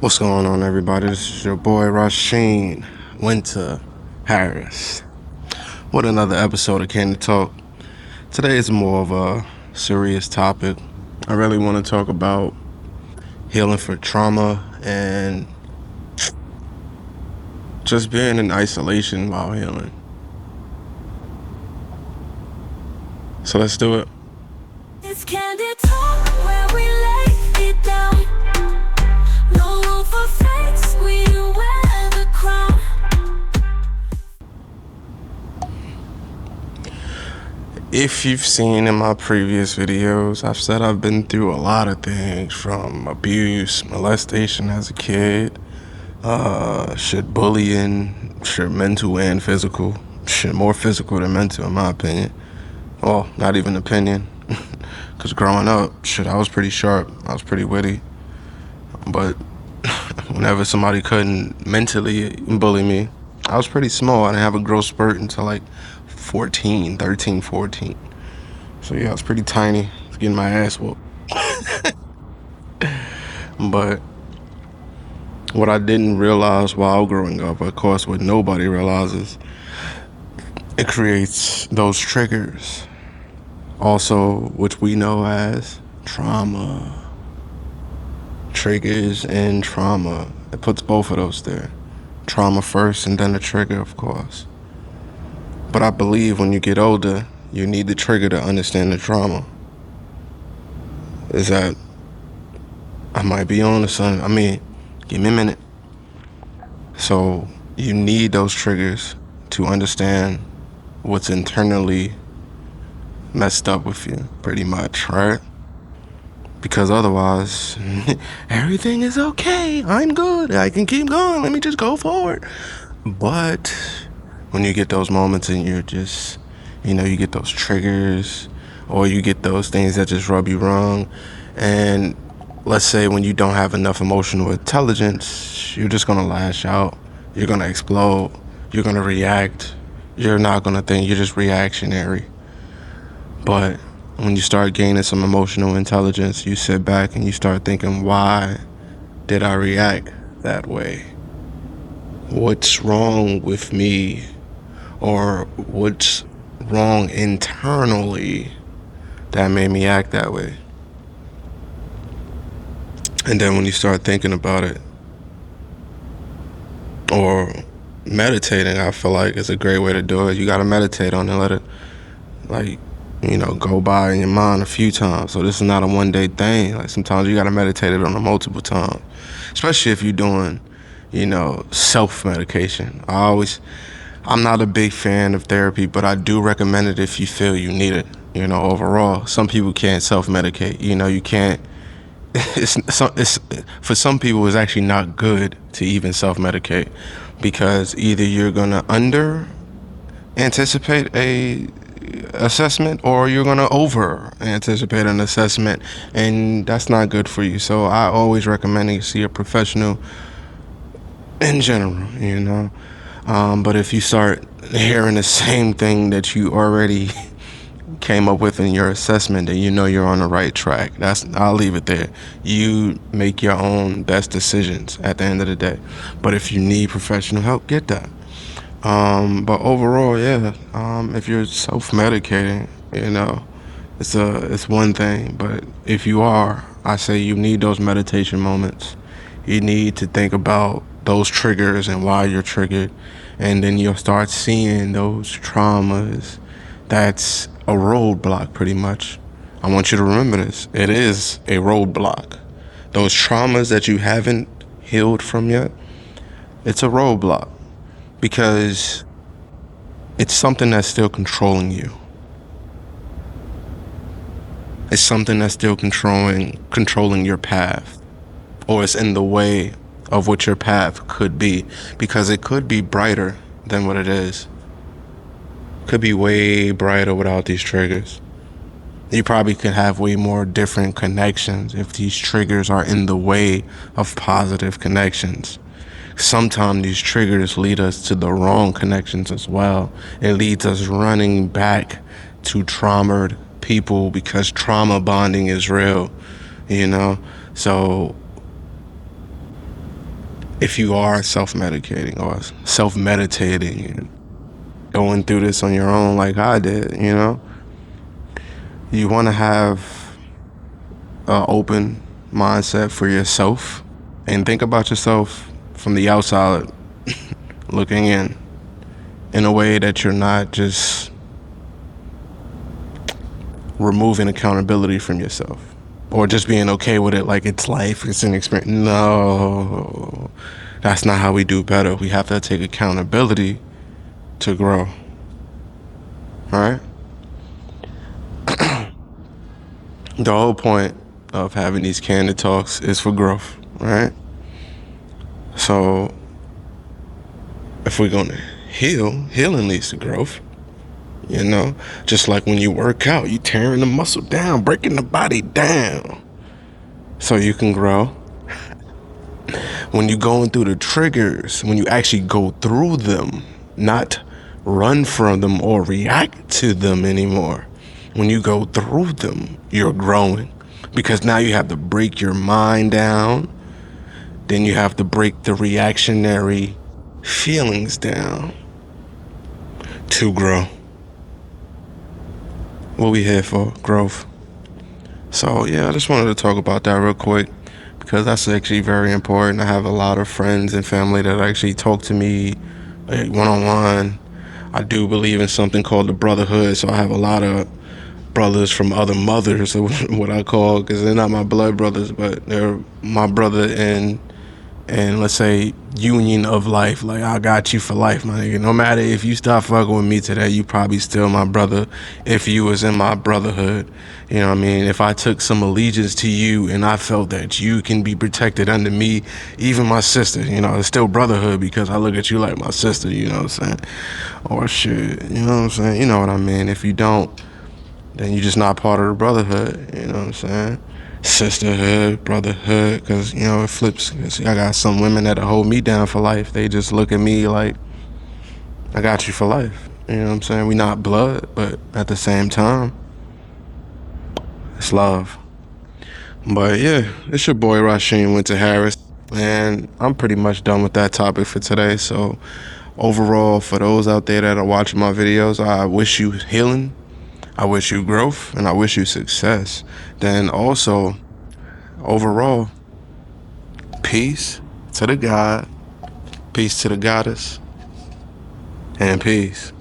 What's going on, everybody? This is your boy Rasheen Winter Harris with another episode of Candid Talk. Today is more of a serious topic. I really want to talk about healing for trauma and just being in isolation while healing. So let's do it. It's Candid Talk where we lay it down. No room for fakes, we wear the crown. If you've seen in my previous videos, I've said I've been through a lot of things, from abuse, molestation as a kid, bullying, mental and physical, more physical than mental in my opinion. Well, not even opinion, because growing up, I was pretty sharp, I was pretty witty, but whenever somebody couldn't mentally bully me, I was pretty small. I didn't have a growth spurt until like 13, 14. So yeah, I was pretty tiny. I was getting my ass whooped. But what I didn't realize while growing up, of course, what nobody realizes, it creates those triggers, also, which we know as trauma. Triggers and trauma. It puts both of those there. Trauma first and then the trigger, of course. But I believe when you get older, you need the trigger to understand the trauma. Is that, I might be on to something. I mean, give me a minute. So you need those triggers to understand what's internally messed up with you, pretty much, right? Because otherwise, everything is okay. I'm good. I can keep going. Let me just go forward. But when you get those moments and you're just, you get those triggers, or you get those things that just rub you wrong, and let's say when you don't have enough emotional intelligence, you're just gonna lash out, you're gonna explode, you're gonna react, you're not gonna think, you're just reactionary. But when you start gaining some emotional intelligence, you sit back and you start thinking, why did I react that way? What's wrong with me? Or what's wrong internally that made me act that way? And then when you start thinking about it, or meditating, I feel like is a great way to do it. You gotta meditate on it, let it go by in your mind a few times. So this is not a one-day thing. Like, sometimes you gotta meditate it on it multiple times, especially if you're doing, self-medication. I'm not a big fan of therapy, but I do recommend it if you feel you need it. Overall, some people can't self-medicate. You can't. It's for some people, it's actually not good to even self-medicate, because either you're gonna under anticipate a assessment, or you're gonna over anticipate an assessment, and that's not good for you. So I always recommend you see a professional in general. But if you start hearing the same thing that you already came up with in your assessment, then you're on the right track. I'll leave it there. You make your own best decisions at the end of the day. But if you need professional help, get that. But overall, yeah. If you're self-medicating, it's one thing. But if you are, I say you need those meditation moments. You need to think about those triggers and why you're triggered, and then you'll start seeing those traumas. That's a roadblock, pretty much. I want you to remember this. It is a roadblock. Those traumas that you haven't healed from yet, it's a roadblock, because it's something that's still controlling you. It's something that's still controlling your path, or it's in the way of what your path could be, because it could be brighter than what it is. Could be way brighter without these triggers. You probably could have way more different connections if these triggers are in the way of positive connections. Sometimes these triggers lead us to the wrong connections as well. It leads us running back to traumatized people, because trauma bonding is real, So if you are self-medicating or self-meditating and going through this on your own like I did, you want to have an open mindset for yourself and think about yourself from the outside looking in a way that you're not just removing accountability from yourself or just being okay with it like it's life, it's an experience. No, that's not how we do better. We have to take accountability to grow. All right? The whole point of having these candid talks is for growth, right? So if we're going to healing leads to growth. Just like when you work out, you tearing the muscle down, breaking the body down so you can grow. When you going through the triggers, when you actually go through them, not run from them or react to them anymore. When you go through them, you're growing because now you have to break your mind down. Then you have to break the reactionary feelings down to grow. What we here for? Growth. So yeah, I just wanted to talk about that real quick because that's actually very important. I have a lot of friends and family that actually talk to me like one-on-one. I do believe in something called the brotherhood, so I have a lot of brothers from other mothers, what I call, because they're not my blood brothers, but they're my brother and let's say union of life. Like, I got you for life, my nigga. No matter if you stop fucking with me today, you probably still my brother if you was in my brotherhood. You know what I mean? If I took some allegiance to you and I felt that you can be protected under me, even my sister, it's still brotherhood because I look at you like my sister, you know what I'm saying? Or shit, you know what I'm saying? You know what I mean? If you don't, then you're just not part of the brotherhood, you know what I'm saying? Sisterhood, brotherhood, because it flips. 'Cause I got some women that hold me down for life. They just look at me like, I got you for life. You know what I'm saying? We not blood, but at the same time, it's love. But yeah, it's your boy Rasheen Winter Harris, and I'm pretty much done with that topic for today. So overall, for those out there that are watching my videos, I wish you healing, I wish you growth, and I wish you success. Then also, overall, peace to the God, peace to the goddess, and peace.